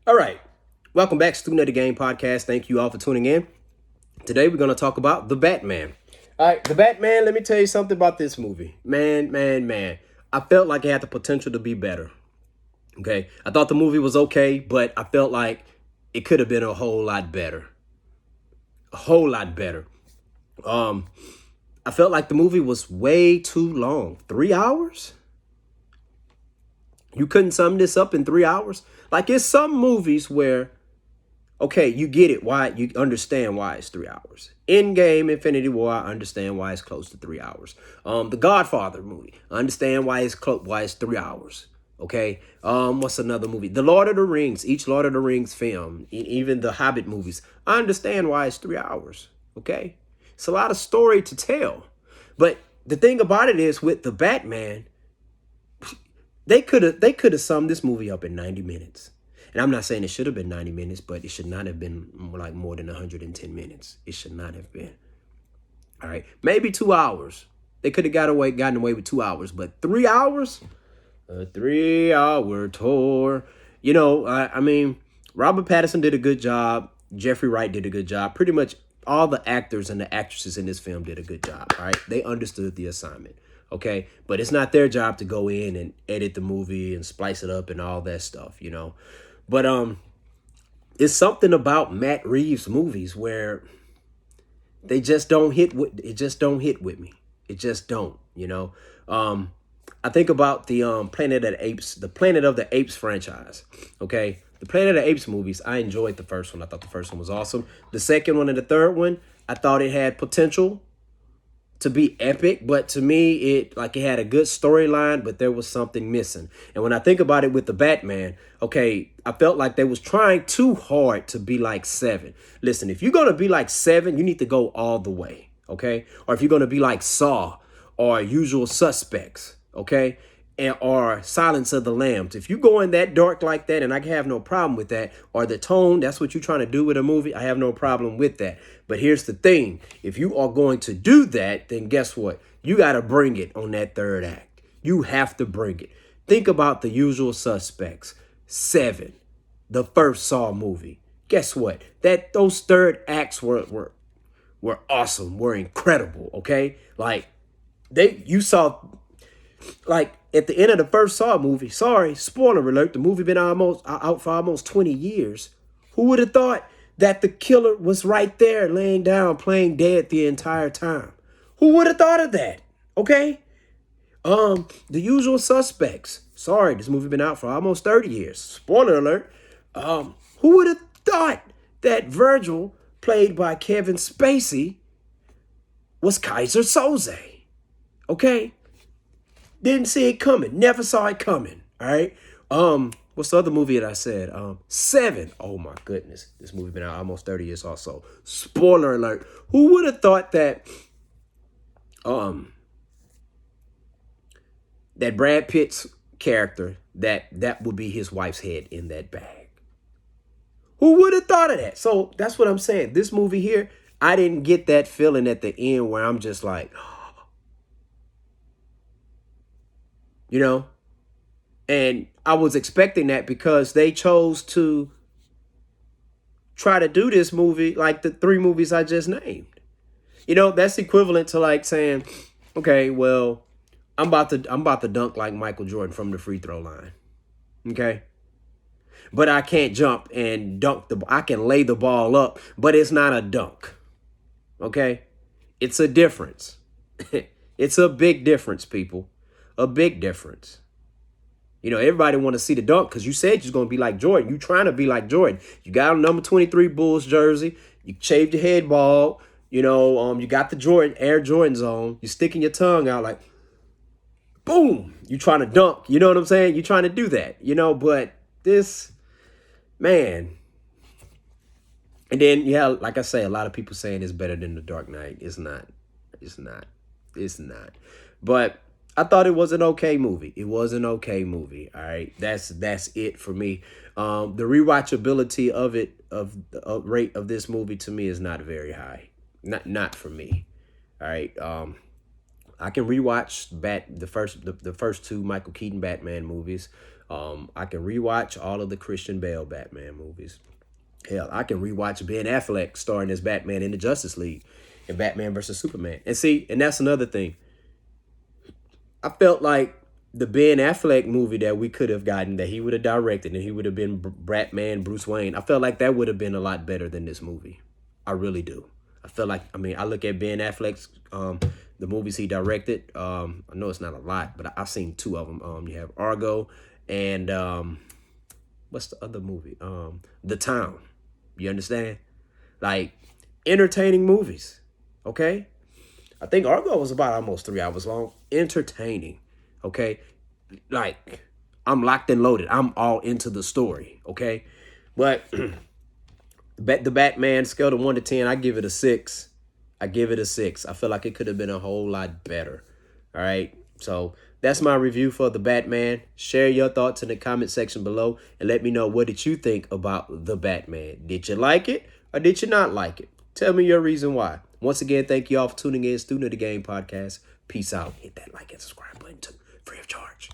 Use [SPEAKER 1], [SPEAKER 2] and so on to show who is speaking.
[SPEAKER 1] All right. Welcome back to Student of the Game podcast. Thank you all for tuning in. Today we're going to talk about The Batman. All right, The Batman, let me tell you something about this movie. Man. I felt like it had the potential to be better. Okay. I thought the movie was okay, but I felt like it could have been a whole lot better. A whole lot better. Um, I felt like the movie was way too long. 3 hours? You couldn't sum this up in 3 hours? Like, it's some movies where, okay, you get it. Why you understand why it's 3 hours. Endgame, Infinity War, I understand why it's close to 3 hours. The Godfather movie, I understand why it's 3 hours. Okay. What's another movie? The Lord of the Rings, each Lord of the Rings film, even the Hobbit movies, I understand why it's 3 hours. Okay. It's a lot of story to tell. But the thing about it is with the Batman, they could have summed this movie up in 90 minutes. And I'm not saying it should have been 90 minutes, but it should not have been like more than 110 minutes. It should not have been. All right. Maybe 2 hours. They could have gotten away with 2 hours, but 3 hours? A 3 hour tour. I mean, Robert Pattinson did a good job. Jeffrey Wright did a good job. Pretty much all the actors and the actresses in this film did a good job. All right. They understood the assignment. Okay. But it's not their job to go in and edit the movie and splice it up and all that stuff. But it's something about Matt Reeves movies where they just don't hit with it just don't hit with me. It just don't. I think about the Planet of the Apes franchise. Okay. The Planet of the Apes movies, I enjoyed the first one. I thought the first one was awesome. The second one and the third one, I thought it had potential to be epic, but to me, it had a good storyline, but there was something missing. And when I think about it with the Batman, okay, I felt like they was trying too hard to be like Seven. Listen, if you're gonna be like Seven, you need to go all the way, okay? Or if you're gonna be like Saw or Usual Suspects, okay? Or Silence of the Lambs. If you go in that dark like that, and I have no problem with that, or the tone, that's what you're trying to do with a movie, I have no problem with that. But here's the thing. If you are going to do that, then guess what? You got to bring it on that third act. You have to bring it. Think about The Usual Suspects, Seven, the first Saw movie. Guess what? Those third acts were awesome, were incredible, okay? Like, you saw, like, at the end of the first Saw movie, sorry, spoiler alert, the movie been out for almost 20 years. Who would have thought that the killer was right there laying down playing dead the entire time? Who would have thought of that? Okay? The Usual Suspects. Sorry, this movie been out for almost 30 years. Spoiler alert. Who would have thought that Virgil, played by Kevin Spacey, was Kaiser Soze? Okay? Didn't see it coming. Never saw it coming. All right. What's the other movie that I said? Seven. Oh my goodness. This movie been out almost 30 years also. Spoiler alert. Who would have thought that that Brad Pitt's character, that would be his wife's head in that bag? Who would have thought of that? So that's what I'm saying. This movie here, I didn't get that feeling at the end where I'm just like, you know, and I was expecting that because they chose to try to do this movie like the three movies I just named. That's equivalent to like saying, okay, well, I'm about to dunk like Michael Jordan from the free throw line. Okay? But I can't jump and I can lay the ball up, but it's not a dunk. Okay? It's a difference. It's a big difference, people. A big difference. Everybody want to see the dunk because you said you're going to be like Jordan. You trying to be like Jordan. You got a number 23 Bulls jersey. You shaved your head bald. You got the Air Jordans on. You sticking your tongue out like, boom. You trying to dunk. You know what I'm saying? You trying to do that. But this, man. And then, yeah, like I say, a lot of people saying it's better than The Dark Knight. It's not. It's not. It's not. But I thought it was an okay movie. It was an okay movie. All right. That's it for me. The rewatchability rate of this movie to me is not very high. Not for me. All right. I can rewatch the first two Michael Keaton Batman movies. I can rewatch all of the Christian Bale Batman movies. Hell, I can rewatch Ben Affleck starring as Batman in the Justice League and Batman versus Superman. And see, and that's another thing. I felt like the Ben Affleck movie that we could have gotten, that he would have directed and he would have been Batman, Bruce Wayne, I felt like that would have been a lot better than this movie. I really do. I feel like, I mean, I look at Ben Affleck's, the movies he directed. I know it's not a lot, but I've seen two of them. You have Argo and what's the other movie? The Town. You understand? Like, entertaining movies. Okay? I think Argo was about almost 3 hours long. Entertaining. Okay? Like, I'm locked and loaded. I'm all into the story. Okay? But the Batman scale to 1 to 10, I give it a 6. I give it a 6. I feel like it could have been a whole lot better. All right? So that's my review for the Batman. Share your thoughts in the comment section below and let me know, what did you think about the Batman? Did you like it or did you not like it? Tell me your reason why. Once again, thank you all for tuning in. Student of the Game podcast. Peace out. Hit that like and subscribe button too. Free of charge.